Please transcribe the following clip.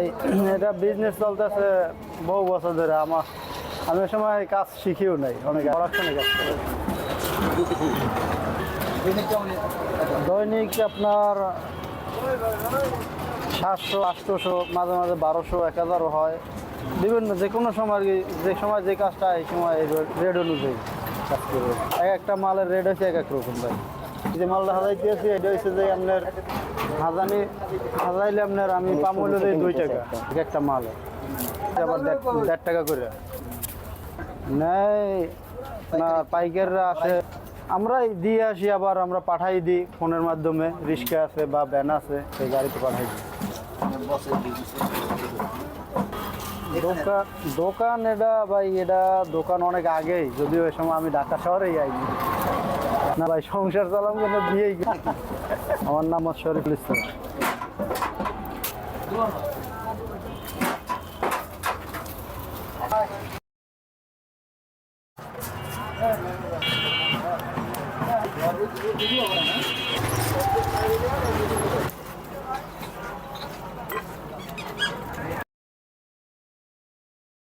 ভাই এটা বিজনেস চলতেছে বহু বছর ধরে। আমি ওই সময় কাজ শিখিও নাই, অনেক পড়াশোনা কাজ করে। দৈনিক আপনার 700-800, মাঝে মাঝে 1200-1000 হয়। বিভিন্ন যে কোনো সময় আর কি, যে সময় যে কাজটা এই সময় রেট অনুযায়ী কাজ করবে। একটা মালের রেট হচ্ছে এক রকম ভাই। যে মালটা হাজাইতেছি এটা হচ্ছে যে আপনার হাজাইলে আপনার আমি পাম হইলো 2 টাকা একটা মালে, আবার 1.5 টাকা করে নেয় না। পাইকাররা আসে, আমরাই দিয়ে আসি, আবার আমরা পাঠাই দিই ফোনের মাধ্যমে। রিক্সা আছে বা ভ্যান আছে, সেই গাড়িতে পাঠাই দিই। দোকান এটা ভাই, এটা দোকান অনেক আগেই, যদিও ওই সময় আমি ঢাকা শহরেই আইনি না ভাই, সংসার চালাম কিন্তু দিয়েই গেছি। আমার নাম শরীফুল ইসলাম।